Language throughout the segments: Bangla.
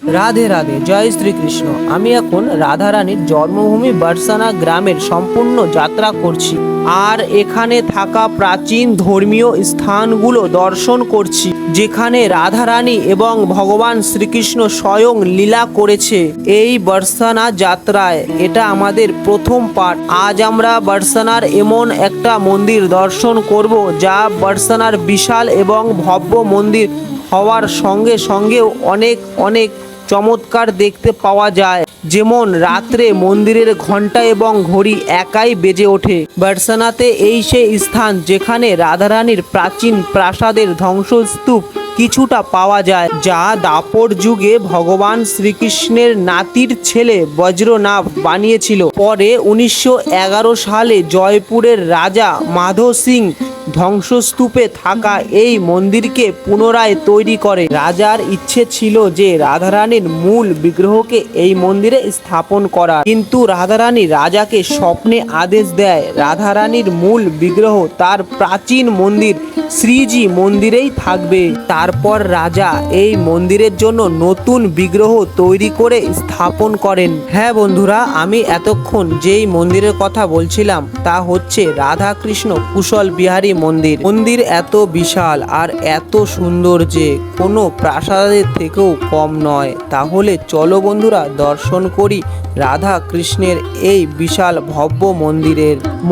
রাধে রাধে, জয় শ্রীকৃষ্ণ। আমি এখন রাধারানীর জন্মভূমি বর্ষানা গ্রামের সম্পূর্ণ যাত্রা করছি, আর এখানে থাকা প্রাচীন ধর্মীয় স্থানগুলো দর্শন করছি, যেখানে রাধারানী এবং ভগবান শ্রীকৃষ্ণ স্বয়ং লীলা করেছে। এই বর্ষানা যাত্রায় এটা আমাদের প্রথম পাঠ। আজ আমরা বর্ষানার এমন একটা মন্দির দর্শন করব, যা বর্ষানার বিশাল এবং ভব্য মন্দির হওয়ার সঙ্গে সঙ্গেও অনেক অনেক চমৎকার দেখতে পাওয়া যায়। যেমন রাত্রে মন্দিরের ঘণ্টা এবং ঘড়ি একাই বেজে ওঠে। বর্ষানাতে এই সেই স্থান যেখানে রাধারানীর প্রাচীন প্রাসাদের ধ্বংসস্তূপ কিছুটা পাওয়া যায়, যা দাপর যুগে ভগবান শ্রীকৃষ্ণের নাতির ছেলে বজ্রনাভ বানিয়েছিল। পরে 1911 সালে জয়পুরের রাজা মাধো সিং ধ্বংসস্তূপে থাকা এই মন্দিরকে পুনরায় তৈরি করে। রাজার ইচ্ছে ছিল যে রাধারানীর মূল বিগ্রহকে এই মন্দিরে স্থাপন করা, কিন্তু রাধারানী রাজাকে স্বপ্নে আদেশ দেয় রাধারানীর মূল বিগ্রহ তার প্রাচীন মন্দির শ্রীজি মন্দিরেই থাকবে। তারপর রাজা এই মন্দিরের জন্য নতুন বিগ্রহ তৈরি করে স্থাপন করেন। হ্যাঁ বন্ধুরা, আমি এতক্ষণ যেই মন্দিরের কথা বলছিলাম তা হচ্ছে রাধা কৃষ্ণ কুশল বিহারী মন্দির। মন্দির এত বিশাল আর এত সুন্দর যে কোনো প্রাসাদের থেকেও কম নয়। তাহলে চলো বন্ধুরা দর্শন করি রাধা কৃষ্ণের এই বিশাল ভব্য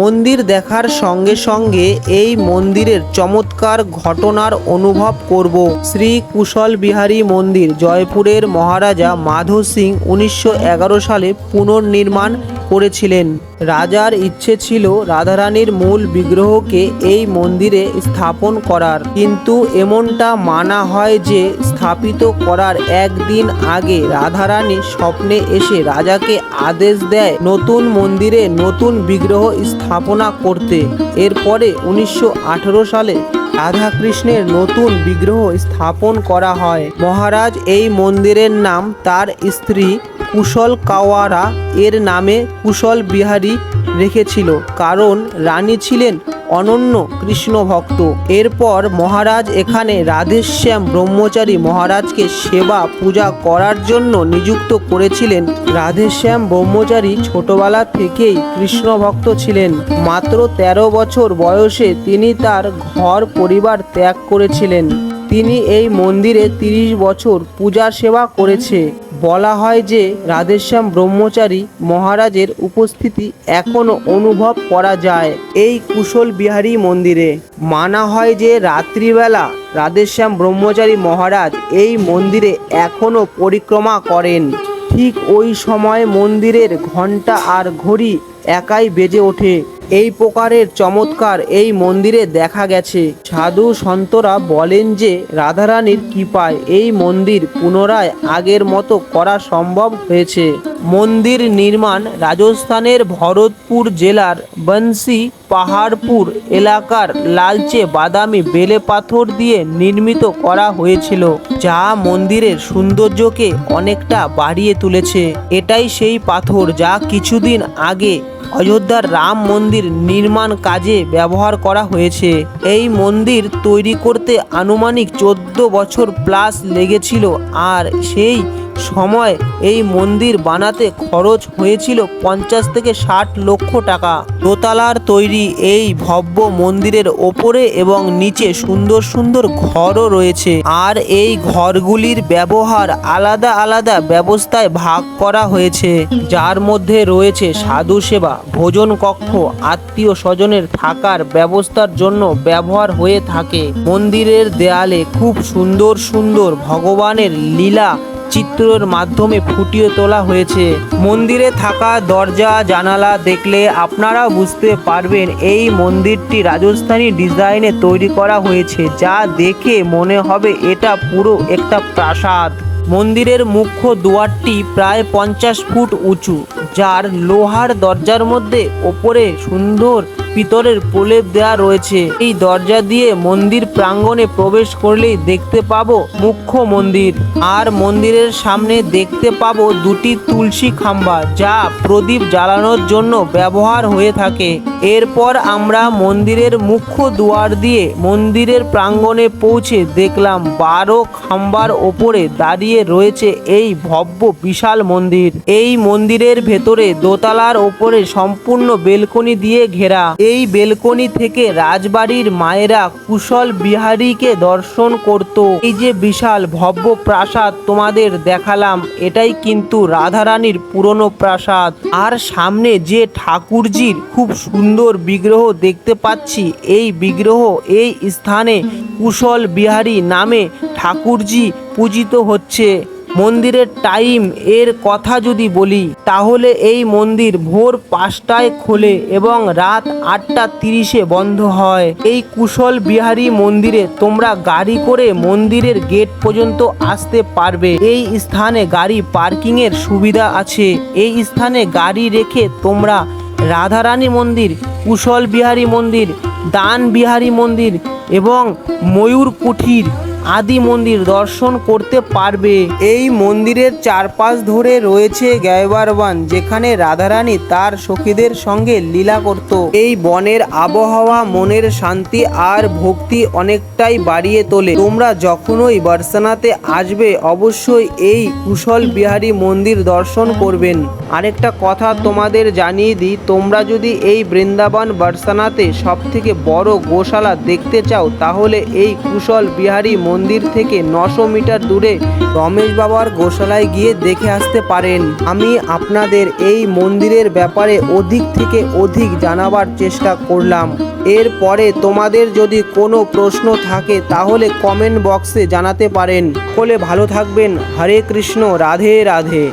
মন্দির দেখার সঙ্গে সঙ্গে এই মন্দিরের চমৎকার ঘটনার অনুভব করব। শ্রী কুশল বিহারী মন্দির জয়পুরের মহারাজা মাধো সিং 1911 সালে পুনর্নির্মাণ করেছিলেন। রাজার ইচ্ছে ছিল রাধারানীর মূল বিগ্রহকে এই মন্দিরে স্থাপন করার, কিন্তু এমনটা মানা হয় যে স্থাপিত করার একদিন আগে রাধারানী স্বপ্নে এসে রাজাকে আদেশ দেয় নতুন মন্দিরে নতুন বিগ্রহ স্থাপনা করতে। এরপরে 1918 সালে রাধাকৃষ্ণের নতুন বিগ্রহ স্থাপন করা হয়। মহারাজ এই মন্দিরের নাম তার স্ত্রী কুশল কাওয়ারা এর নামে কুশল বিহারী রেখেছিল, কারণ রানী ছিলেন অনন্য কৃষ্ণ ভক্ত। এরপর মহারাজ এখানে রাধেশ্যাম ব্রহ্মচারী মহারাজকে সেবা পূজা করার জন্য নিযুক্ত করেছিলেন। রাধেশ্যাম ব্রহ্মচারী ছোটবেলা থেকেই কৃষ্ণ ভক্ত ছিলেন। মাত্র 13 বছর বয়সে তিনি তার ঘর পরিবার ত্যাগ করেছিলেন। তিনি এই মন্দিরে 30 বছর পূজা সেবা করেছে। বলা হয় যে রাধেশ্যাম ব্রহ্মচারী মহারাজের উপস্থিতি এখনো অনুভব করা যায় এই কুশল বিহারী মন্দিরে। মানা হয় যে রাত্রিবেলা রাধেশ্যাম ব্রহ্মচারী মহারাজ এই মন্দিরে এখনো পরিক্রমা করেন। ঠিক ওই সময় মন্দিরের ঘণ্টা আর ঘড়ি একাই বেজে ওঠে। এই প্রকারের চমৎকার এই মন্দিরে দেখা গেছে। সাধু সন্তরা বলেন যে রাধারানীর কৃপায় এই মন্দির পুনরায় আগের মতো করা সম্ভব হয়েছে। মন্দির নির্মাণ রাজস্থানের ভরতপুর জেলার বনসি পাহাড়পুর এলাকার লালচে বাদামি বেলে পাথর দিয়ে নির্মিত করা হয়েছিল, যা মন্দিরের সৌন্দর্যকে অনেকটা বাড়িয়ে তুলেছে। এটাই সেই পাথর যা কিছুদিন আগে অযোধ্যার রাম মন্দির নির্মাণ কাজে ব্যবহার করা হয়েছে। এই মন্দির তৈরি করতে আনুমানিক 14 বছর প্লাস লেগেছিল, আর সেই সময় এই মন্দির বানাতে খরচ হয়েছিল 50 থেকে 60 লক্ষ টাকা। দোতলার তৈরি এই ভব্য মন্দিরের ওপরে এবং নিচে সুন্দর সুন্দর ঘরও রয়েছে, আর এই ঘরগুলির ব্যবহার আলাদা আলাদা ব্যবস্থায় ভাগ করা হয়েছে, যার মধ্যে রয়েছে সাধু সেবা, ভোজন কক্ষ, আত্মীয় স্বজনের থাকার ব্যবস্থার জন্য ব্যবহার হয়ে থাকে। মন্দিরের দেয়ালে খুব সুন্দর সুন্দর ভগবানের লীলা চিত্রের মাধ্যমে ফুটিয়ে তোলা হয়েছে। মন্দিরে থাকা দরজা জানালা দেখলে আপনারা বুঝতে পারবেন এই মন্দিরটি রাজস্থানী ডিজাইনে তৈরি করা হয়েছে, যা দেখে মনে হবে এটা পুরো একটা প্রাসাদ। মন্দিরের মুখ্য দুয়ারটি প্রায় 50 ফুট উঁচু, যার লোহার দরজার মধ্যে ওপরে সুন্দর পিতলের প্রলেপ দেওয়া রয়েছে। এই দরজা দিয়ে মন্দির প্রাঙ্গণে প্রবেশ করলেই দেখতে পাবো মুখ্য মন্দির, আর মন্দিরের সামনে দেখতে পাবো দুটি তুলসী খাম্বা যা প্রদীপ জ্বালানোর জন্য ব্যবহার হয়ে থাকে। এরপর আমরা মন্দিরের মুখ্য দুয়ার দিয়ে মন্দিরের প্রাঙ্গণে পৌঁছে দেখলাম 12 খাম্বার ওপরে দাঁড়িয়ে রয়েছে এই ভব্য বিশাল মন্দির। এই মন্দিরের ভেতরে দোতলার ওপরে সম্পূর্ণ বেলকনি দিয়ে ঘেরা। এই বেলকনি থেকে রাজবাড়ির মায়েরা কুশল বিহারীকে দর্শন করত। এই যে বিশাল ভব্য প্রাসাদ তোমাদের দেখালাম, এটাই কিন্তু রাধারানীর পুরনো প্রাসাদ। আর সামনে যে ঠাকুরজির খুব সুন্দর বিগ্রহ দেখতে পাচ্ছি, এই বিগ্রহ এই স্থানে কুশল বিহারী নামে ঠাকুরজি পূজিত হচ্ছে। মন্দিরের টাইম এর কথা যদি বলি তাহলে এই মন্দির ভোর 5টায় খোলে এবং রাত 8:30-এ বন্ধ হয়। এই কুশল বিহারী মন্দিরে তোমরা গাড়ি করে মন্দিরের গেট পর্যন্ত আসতে পারবে। এই স্থানে গাড়ি পার্কিং এর সুবিধা আছে। এই স্থানে গাড়ি রেখে তোমরা রাধারানী মন্দির, কুশল বিহারী মন্দির, দান বিহারী মন্দির এবং ময়ূর কুঠির আদি মন্দির দর্শন করতে পারবে। এই মন্দিরের চারপাশ ধরে রয়েছে গায়বার বন, যেখানে রাধারানী তার সখীদের সঙ্গে লীলা করত। এই বনের আবহাওয়া মনের শান্তি আর ভক্তি অনেকটাই বাড়িয়ে তোলে। তোমরা যখনই বার্সানাতে আসবে অবশ্যই এই কুশল বিহারী মন্দির দর্শন করবেন। আরেকটা কথা তোমাদের জানিয়ে দিই, তোমরা যদি এই বৃন্দাবন বার্সানাতে সবথেকে বড় গোশালা দেখতে চাও তাহলে এই কুশল বিহারী মন্দির থেকে 900 মিটার দূরে রমেশ বাবার গোশালায় গিয়ে দেখে আসতে পারেন। আমি আপনাদের এই মন্দিরের ব্যাপারে অধিক থেকে অধিক জানাবার চেষ্টা করলাম। এরপরে তোমাদের যদি কোনো প্রশ্ন থাকে তাহলে কমেন্ট বক্সে জানাতে পারেন। সকলে ভালো থাকবেন। হরে কৃষ্ণ, রাধে রাধে।